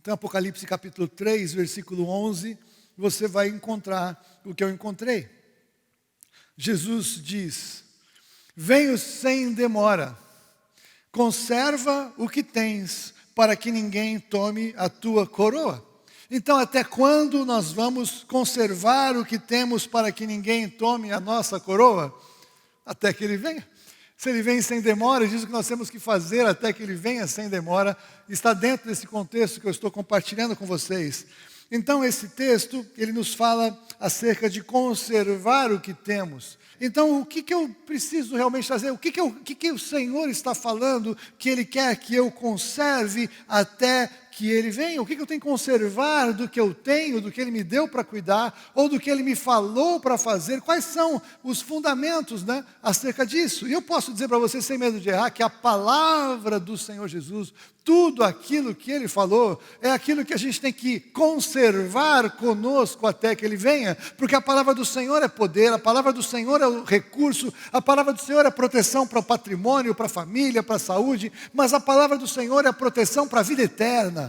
Então, Apocalipse capítulo 3, versículo 11, você vai encontrar o que eu encontrei. Jesus diz: venho sem demora, conserva o que tens, para que ninguém tome a tua coroa. Então, até quando nós vamos conservar o que temos para que ninguém tome a nossa coroa? Até que Ele venha. Se Ele vem sem demora, diz o que nós temos que fazer até que Ele venha sem demora. Está dentro desse contexto que eu estou compartilhando com vocês. Então, esse texto, ele nos fala acerca de conservar o que temos. Então, o que eu preciso realmente fazer? O que o Senhor está falando que Ele quer que eu conserve até que Ele venha? O que eu tenho que conservar do que eu tenho, do que Ele me deu para cuidar, ou do que Ele me falou para fazer? Quais são os fundamentos, acerca disso? E eu posso dizer para você, sem medo de errar, que a palavra do Senhor Jesus, tudo aquilo que Ele falou, é aquilo que a gente tem que conservar conosco até que Ele venha, porque a palavra do Senhor é poder, a palavra do Senhor é o recurso, a palavra do Senhor é proteção para o patrimônio, para a família, para a saúde, mas a palavra do Senhor é proteção para a vida eterna.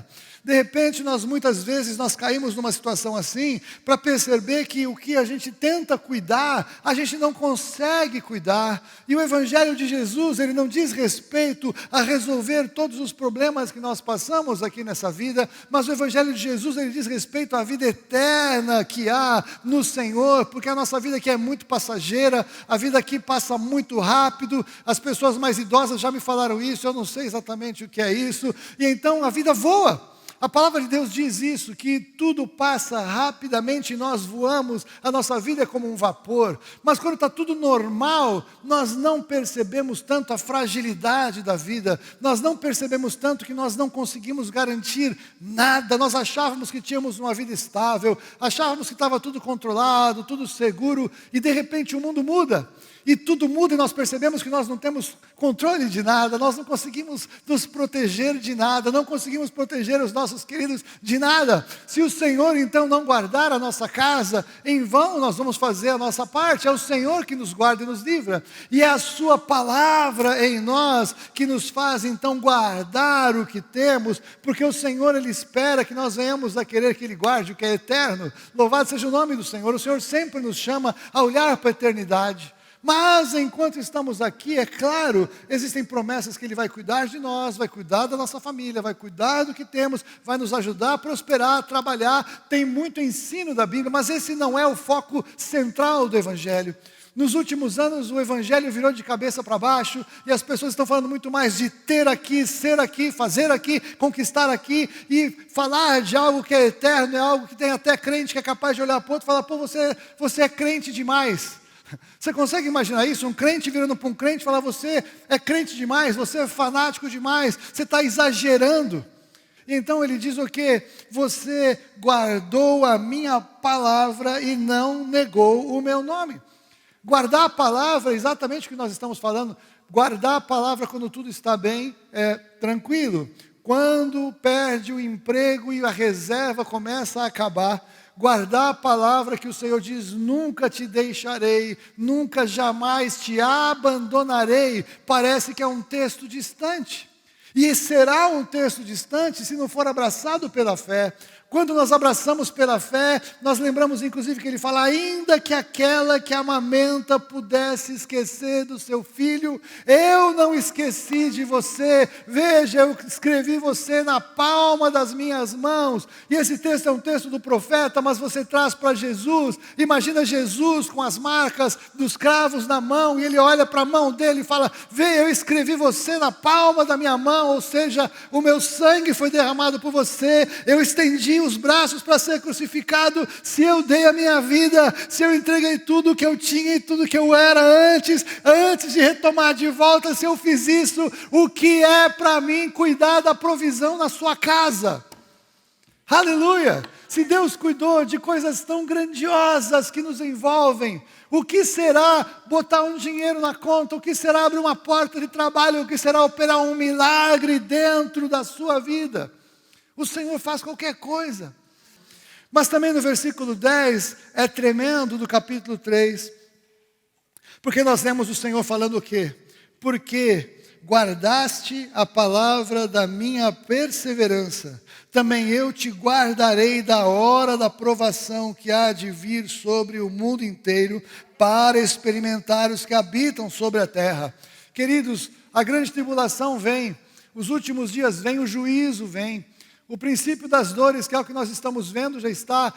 De repente, muitas vezes nós caímos numa situação assim, para perceber que o que a gente tenta cuidar, a gente não consegue cuidar. E o Evangelho de Jesus, ele não diz respeito a resolver todos os problemas que nós passamos aqui nessa vida, mas o Evangelho de Jesus, ele diz respeito à vida eterna que há no Senhor, porque a nossa vida aqui é muito passageira, a vida aqui passa muito rápido, as pessoas mais idosas já me falaram isso, eu não sei exatamente o que é isso, e então a vida voa. A palavra de Deus diz isso, que tudo passa rapidamente e nós voamos, a nossa vida é como um vapor. Mas quando está tudo normal, nós não percebemos tanto a fragilidade da vida, nós não percebemos tanto que nós não conseguimos garantir nada. Nós achávamos que tínhamos uma vida estável, achávamos que estava tudo controlado, tudo seguro, e de repente o mundo muda. E tudo muda e nós percebemos que nós não temos controle de nada, nós não conseguimos nos proteger de nada, não conseguimos proteger os nossos queridos de nada. Se o Senhor então não guardar a nossa casa, em vão nós vamos fazer a nossa parte. É o Senhor que nos guarda e nos livra. E é a sua palavra em nós que nos faz então guardar o que temos, porque o Senhor, Ele espera que nós venhamos a querer que Ele guarde o que é eterno. Louvado seja o nome do Senhor. O Senhor sempre nos chama a olhar para a eternidade. Mas enquanto estamos aqui, é claro, existem promessas que Ele vai cuidar de nós, vai cuidar da nossa família, vai cuidar do que temos, vai nos ajudar a prosperar, a trabalhar. Tem muito ensino da Bíblia, mas esse não é o foco central do Evangelho. Nos últimos anos o Evangelho virou de cabeça para baixo e as pessoas estão falando muito mais de ter aqui, ser aqui, fazer aqui, conquistar aqui, e falar de algo que é eterno, é algo que tem até crente que é capaz de olhar para o outro e falar: pô, você é crente demais. Você consegue imaginar isso? Um crente virando para um crente e falar: você é crente demais, você é fanático demais, você está exagerando. Então ele diz o quê? Você guardou a minha palavra e não negou o meu nome. Guardar a palavra é exatamente o que nós estamos falando. Guardar a palavra quando tudo está bem é tranquilo. Quando perde o emprego e a reserva começa a acabar, guardar a palavra que o Senhor diz: nunca te deixarei, nunca jamais te abandonarei, parece que é um texto distante. E será um texto distante se não for abraçado pela fé. Quando nós abraçamos pela fé, nós lembramos inclusive que Ele fala: ainda que aquela que amamenta pudesse esquecer do seu filho, eu não esqueci de você. Veja, eu escrevi você na palma das minhas mãos. E esse texto é um texto do profeta, mas você traz para Jesus. Imagina Jesus com as marcas dos cravos na mão, e Ele olha para a mão dele e fala: vê, eu escrevi você na palma da minha mão, ou seja, o meu sangue foi derramado por você, eu estendi os braços para ser crucificado. Se eu dei a minha vida, se eu entreguei tudo o que eu tinha e tudo que eu era antes de retomar de volta, se eu fiz isso, o que é para mim cuidar da provisão na sua casa? Aleluia! Se Deus cuidou de coisas tão grandiosas que nos envolvem, o que será botar um dinheiro na conta? O que será abrir uma porta de trabalho? O que será operar um milagre dentro da sua vida? O Senhor faz qualquer coisa. Mas também no versículo 10, é tremendo, do capítulo 3, porque nós vemos o Senhor falando o quê? Porque guardaste a palavra da minha perseverança, também eu te guardarei da hora da provação que há de vir sobre o mundo inteiro, para experimentar os que habitam sobre a terra. Queridos, a grande tribulação vem, os últimos dias vêm, o juízo vem. O princípio das dores, que é o que nós estamos vendo, já está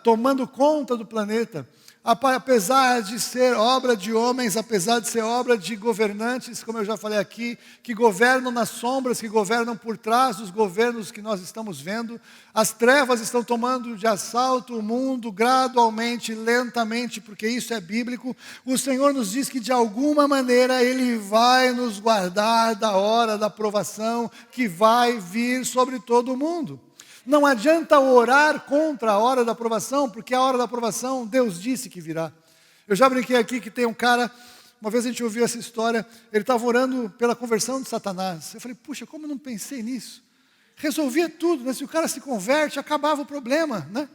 tomando conta do planeta. Apesar de ser obra de homens, apesar de ser obra de governantes, como eu já falei aqui, que governam nas sombras, que governam por trás dos governos que nós estamos vendo, as trevas estão tomando de assalto o mundo gradualmente, lentamente, porque isso é bíblico. O Senhor nos diz que de alguma maneira Ele vai nos guardar da hora da provação que vai vir sobre todo o mundo. Não adianta orar contra a hora da aprovação, porque a hora da aprovação Deus disse que virá. Eu já brinquei aqui que tem um cara, uma vez a gente ouviu essa história, ele estava orando pela conversão de Satanás. Eu falei, puxa, como eu não pensei nisso? Resolvia tudo, né? Se o cara se converte, acabava o problema, né?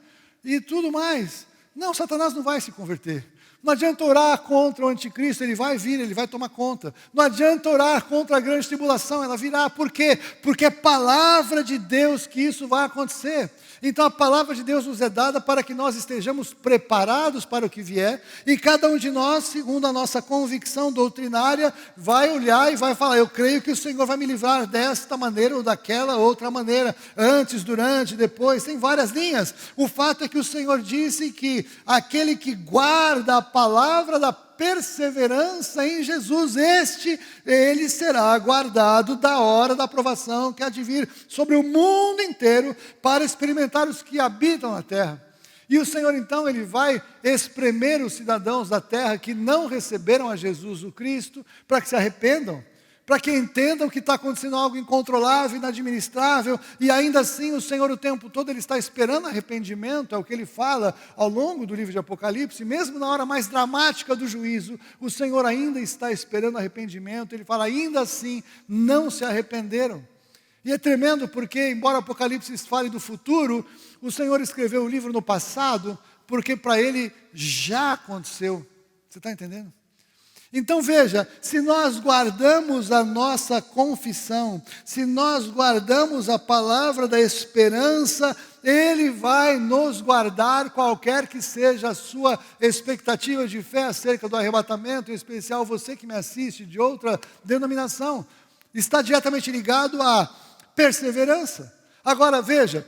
E tudo mais. Não, Satanás não vai se converter. Não adianta orar contra o anticristo, ele vai vir, ele vai tomar conta. Não adianta orar contra a grande tribulação, ela virá. Por quê? Porque é palavra de Deus que isso vai acontecer. Então a palavra de Deus nos é dada para que nós estejamos preparados para o que vier. E cada um de nós, segundo a nossa convicção doutrinária, vai olhar e vai falar, eu creio que o Senhor vai me livrar desta maneira ou daquela outra maneira. Antes, durante, depois, tem várias linhas. O fato é que o Senhor disse que aquele que guarda a palavra da perseverança em Jesus, ele será guardado da hora da aprovação que há de vir sobre o mundo inteiro para experimentar os que habitam na terra. E o Senhor então, Ele vai espremer os cidadãos da terra que não receberam a Jesus o Cristo, para que se arrependam, para que entendam que está acontecendo algo incontrolável, inadministrável, e ainda assim o Senhor o tempo todo Ele está esperando arrependimento, é o que Ele fala ao longo do livro de Apocalipse, mesmo na hora mais dramática do juízo, o Senhor ainda está esperando arrependimento, Ele fala, ainda assim não se arrependeram. E é tremendo porque, embora Apocalipse fale do futuro, o Senhor escreveu o livro no passado, porque para Ele já aconteceu. Você está entendendo? Então veja, se nós guardamos a nossa confissão, se nós guardamos a palavra da esperança, Ele vai nos guardar, qualquer que seja a sua expectativa de fé acerca do arrebatamento, em especial você que me assiste de outra denominação, está diretamente ligado à perseverança. Agora veja,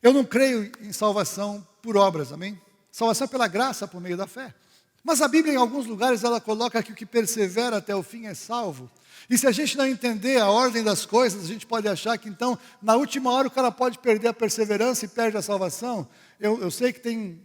eu não creio em salvação por obras, amém? Salvação é pela graça por meio da fé. Mas a Bíblia, em alguns lugares, ela coloca que o que persevera até o fim é salvo. E se a gente não entender a ordem das coisas, a gente pode achar que então, na última hora, o cara pode perder a perseverança e perde a salvação. Eu sei que tem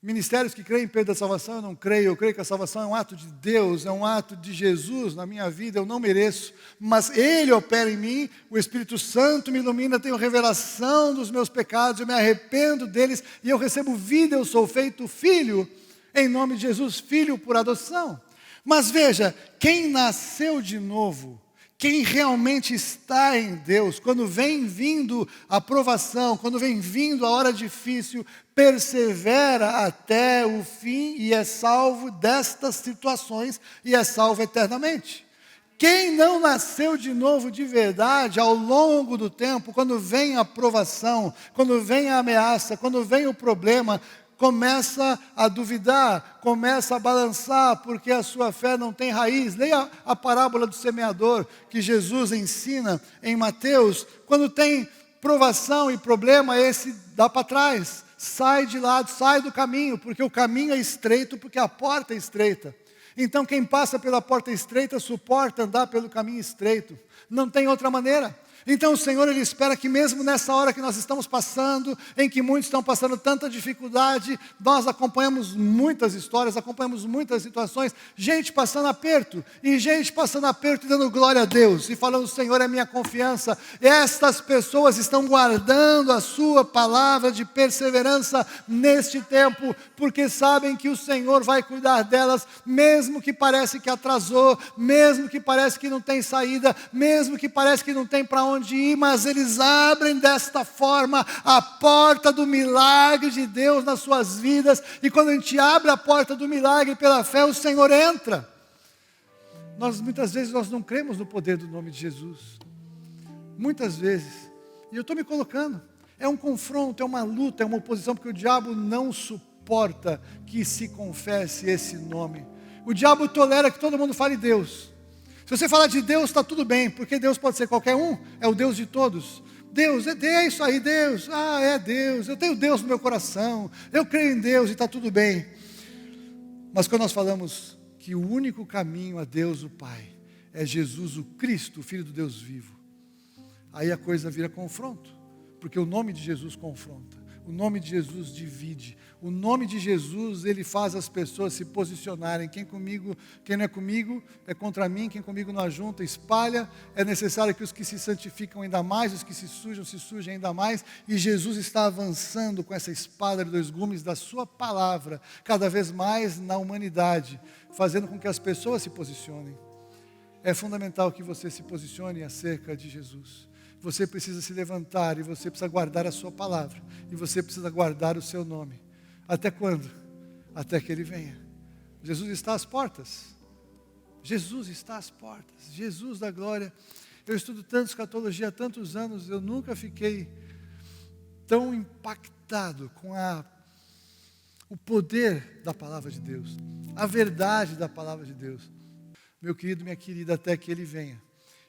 ministérios que creem em perda da salvação, eu não creio. Eu creio que a salvação é um ato de Deus, é um ato de Jesus na minha vida, eu não mereço. Mas Ele opera em mim, o Espírito Santo me ilumina, tenho revelação dos meus pecados, eu me arrependo deles e eu recebo vida, eu sou feito filho. Em nome de Jesus, filho por adoção. Mas veja, quem nasceu de novo, quem realmente está em Deus, quando vem vindo a provação, quando vem vindo a hora difícil, persevera até o fim e é salvo destas situações e é salvo eternamente. Quem não nasceu de novo de verdade, ao longo do tempo, quando vem a provação, quando vem a ameaça, quando vem o problema, começa a duvidar, começa a balançar, porque a sua fé não tem raiz. Leia a parábola do semeador, que Jesus ensina em Mateus. Quando tem provação e problema, esse dá para trás, sai de lado, sai do caminho, porque o caminho é estreito, porque a porta é estreita. Então quem passa pela porta estreita, suporta andar pelo caminho estreito. Não tem outra maneira. Então o Senhor, Ele espera que mesmo nessa hora que nós estamos passando, em que muitos estão passando tanta dificuldade, nós acompanhamos muitas histórias, acompanhamos muitas situações, gente passando aperto, e gente passando aperto e dando glória a Deus, e falando, o Senhor é minha confiança. Estas pessoas estão guardando a sua palavra de perseverança neste tempo, porque sabem que o Senhor vai cuidar delas, mesmo que parece que atrasou, mesmo que parece que não tem saída, mesmo que parece que não tem para onde ir, mas eles abrem desta forma a porta do milagre de Deus nas suas vidas, e quando a gente abre a porta do milagre pela fé, o Senhor entra. Muitas vezes nós não cremos no poder do nome de Jesus. Muitas vezes. E eu estou me colocando. É um confronto, é uma luta, é uma oposição, porque o diabo não suporta que se confesse esse nome. O diabo tolera que todo mundo fale Deus. Se você falar de Deus, está tudo bem, porque Deus pode ser qualquer um, é o Deus de todos. Deus, é isso aí, Deus, é Deus, eu tenho Deus no meu coração, eu creio em Deus e está tudo bem. Mas quando nós falamos que o único caminho a Deus, o Pai, é Jesus, o Cristo, o Filho do Deus vivo, aí a coisa vira confronto, porque o nome de Jesus confronta, o nome de Jesus divide, o nome de Jesus, ele faz as pessoas se posicionarem, quem não é comigo, é contra mim, quem comigo não ajunta, espalha, é necessário que os que se santificam ainda mais, os que se sujem ainda mais, e Jesus está avançando com essa espada de dois gumes da sua palavra, cada vez mais na humanidade, fazendo com que as pessoas se posicionem. É fundamental que você se posicione acerca de Jesus. Você precisa se levantar e você precisa guardar a sua palavra. E você precisa guardar o seu nome. Até quando? Até que Ele venha. Jesus está às portas. Jesus está às portas. Jesus da glória. Eu estudo tanto escatologia há tantos anos, eu nunca fiquei tão impactado com o poder da palavra de Deus. A verdade da palavra de Deus. Meu querido, minha querida, até que Ele venha.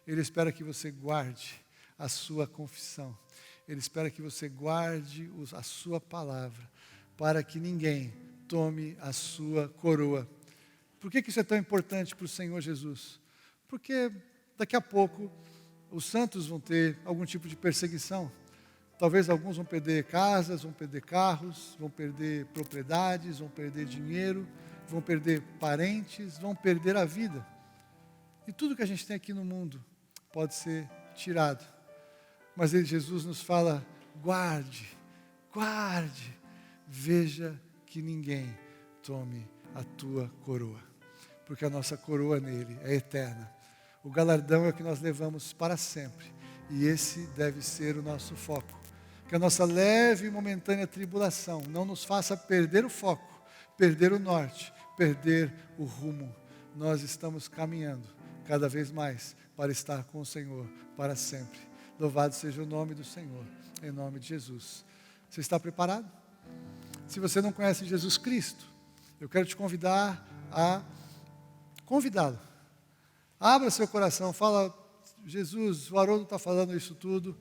Ele espera que você guarde a sua confissão. Ele espera que você guarde a sua palavra, para que ninguém tome a sua coroa. Por que isso é tão importante para o Senhor Jesus? Porque daqui a pouco os santos vão ter algum tipo de perseguição. Talvez alguns vão perder casas, vão perder carros, vão perder propriedades, vão perder dinheiro, vão perder parentes, vão perder a vida. E tudo que a gente tem aqui no mundo pode ser tirado. Mas Jesus nos fala, guarde, veja que ninguém tome a tua coroa, porque a nossa coroa nele é eterna. O galardão é o que nós levamos para sempre, e esse deve ser o nosso foco. Que a nossa leve e momentânea tribulação não nos faça perder o foco, perder o norte, perder o rumo. Nós estamos caminhando cada vez mais para estar com o Senhor para sempre. Louvado seja o nome do Senhor, em nome de Jesus. Você está preparado? Se você não conhece Jesus Cristo, eu quero te convidar a convidá-lo. Abra seu coração, fala, Jesus, o Haroldo está falando isso tudo,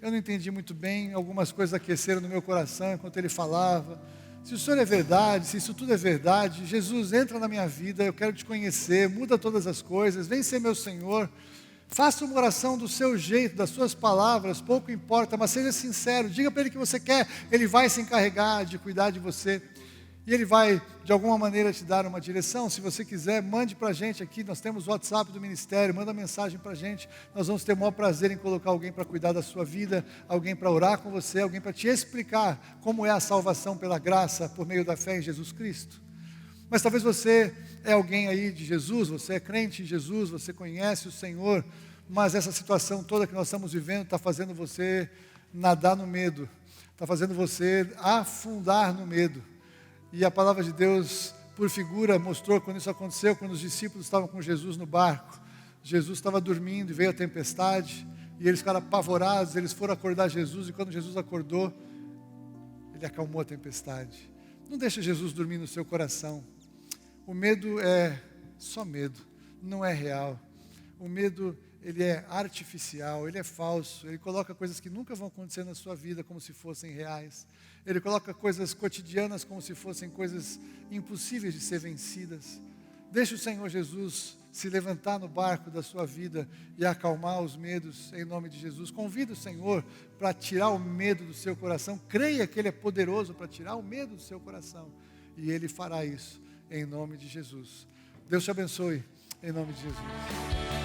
eu não entendi muito bem, algumas coisas aqueceram no meu coração enquanto ele falava. Se o Senhor é verdade, se isso tudo é verdade, Jesus, entra na minha vida, eu quero te conhecer, muda todas as coisas, vem ser meu Senhor. Faça uma oração do seu jeito, das suas palavras, pouco importa, mas seja sincero, diga para Ele que você quer, Ele vai se encarregar de cuidar de você, e Ele vai, de alguma maneira, te dar uma direção. Se você quiser, mande para a gente aqui, nós temos o WhatsApp do Ministério, manda mensagem para a gente, nós vamos ter o maior prazer em colocar alguém para cuidar da sua vida, alguém para orar com você, alguém para te explicar como é a salvação pela graça, por meio da fé em Jesus Cristo. Mas talvez você é alguém aí de Jesus, você é crente em Jesus, você conhece o Senhor, mas essa situação toda que nós estamos vivendo está fazendo você nadar no medo, está fazendo você afundar no medo. E a palavra de Deus, por figura, mostrou quando isso aconteceu, quando os discípulos estavam com Jesus no barco. Jesus estava dormindo e veio a tempestade, e eles ficaram apavorados, eles foram acordar Jesus, e quando Jesus acordou, Ele acalmou a tempestade. Não deixe Jesus dormir no seu coração. O medo é só medo, não é real. O medo, ele é artificial, ele é falso, ele coloca coisas que nunca vão acontecer na sua vida como se fossem reais. Ele coloca coisas cotidianas como se fossem coisas impossíveis de ser vencidas. Deixe o Senhor Jesus se levantar no barco da sua vida e acalmar os medos em nome de Jesus. Convida o Senhor para tirar o medo do seu coração. Creia que Ele é poderoso para tirar o medo do seu coração. E Ele fará isso em nome de Jesus. Deus te abençoe em nome de Jesus.